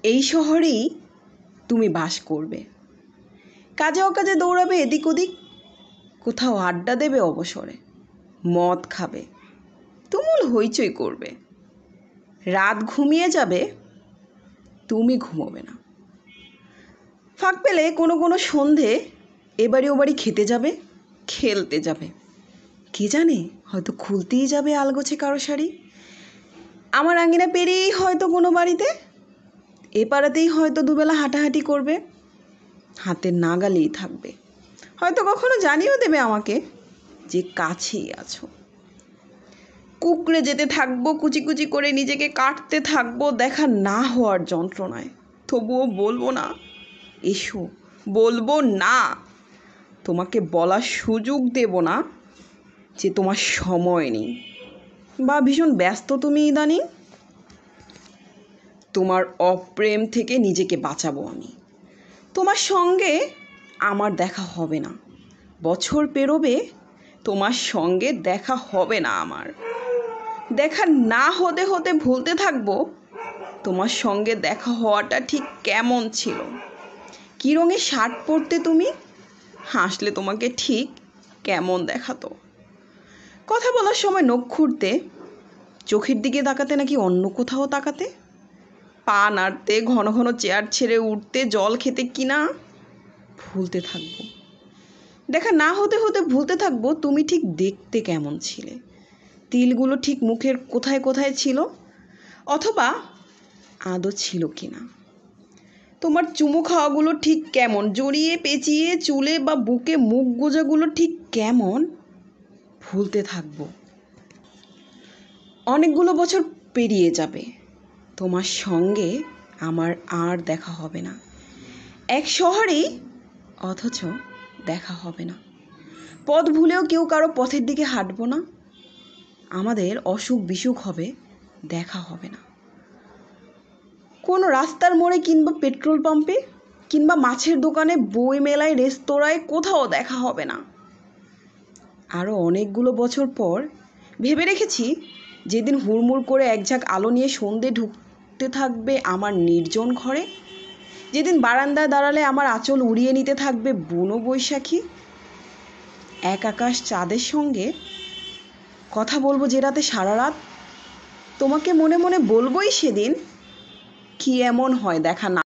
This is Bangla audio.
এই শহরেই তুমি বাস করবে। কাজে অকাজে দৌড়াবে এদিক ওদিক, কোথাও আড্ডা দেবে অবসরে, মদ খাবে, তুমুল হইচই করবে। রাত ঘুমিয়ে যাবে, তুমি ঘুমোবে না। ফাঁক পেলে কোনো কোনো সন্ধে এবাড়ি ওবাড়ি খেতে যাবে, খেলতে যাবে। কে জানে, হয়তো খুলতেই যাবে আলগোছে কারো শাড়ি। আমার আঙিনা পেরিয়েই হয়তো কোনো বাড়িতে, এ পাড়াতেই হয়তো দুবেলা হাঁটাহাঁটি করবে, হাতের নাগালেই থাকবে। হয়তো কখনো জানিয়েও দেবে আমাকে যে কাছেই আছো। কুকড়ে যেতে থাকবো, কুচি কুচি করে নিজেকে কাটতে থাকবো দেখা না হওয়ার যন্ত্রণায়। তবুও বলবো না এসো, বলবো না। তোমাকে বলার সুযোগ দেব না যে তোমার সময় নেই বা ভীষণ ব্যস্ত তুমি ইদানিং। তোমার অপ্রেম থেকে নিজেকে বাঁচাবো আমি। তোমার সঙ্গে আমার দেখা হবে না, বছর পেরোবে তোমার সঙ্গে দেখা হবে না আমার। দেখা না হতে হতে ভুলতে থাকবো তোমার সঙ্গে দেখা হওয়াটা ঠিক কেমন ছিল। কী রঙের শার্ট পরতে তুমি, হাসলে তোমাকে ঠিক কেমন দেখাতো। কথা বলার সময় নখ খুঁড়তে, চোখের দিকে তাকাতে নাকি অন্য কোথাও তাকাতে, পা নাড়তে, ঘন ঘন চেয়ার ছেড়ে উঠতে, জল খেতে কিনা ভুলতে থাকবো। দেখা না হতে হতে ভুলতে থাকবো তুমি ঠিক দেখতে কেমন ছিলে, তিলগুলো ঠিক মুখের কোথায় কোথায় ছিল, অথবা আদৌ ছিল কিনা। তোমার চুমু খাওয়াগুলো ঠিক কেমন, জড়িয়ে পেঁচিয়ে চুলে বা বুকে মুখ গোজাগুলো ঠিক কেমন ভুলতে থাকবো। অনেকগুলো বছর পেরিয়ে যাবে, তোমার সঙ্গে আমার আর দেখা হবে না। এক শহরেই, অথচ দেখা হবে না। পথ ভুলেও কেউ কারো পথের দিকে হাঁটবো না। আমাদের অসুখ বিসুখ হবে, দেখা হবে না। কোনো রাস্তার মোড়ে কিংবা পেট্রোল পাম্পে কিংবা মাছের দোকানে, বই মেলায়, রেস্তোরাঁয় কোথাও দেখা হবে না। আরও অনেকগুলো বছর পর ভেবে রেখেছি, যেদিন হুড়মুড় করে এক ঝাঁক আলো নিয়ে সন্ধে ঢুকতে থাকবে আমার নির্জন ঘরে, যেদিন বারান্দায় দাঁড়ালে আমার আঁচল উড়িয়ে নিতে থাকবে বুনো বৈশাখী, এক আকাশ চাঁদের সঙ্গে কথা বলবো যে রাতে সারা রাত, তোমাকে মনে মনে বলবোই সেদিন কি এমন হয় দেখা না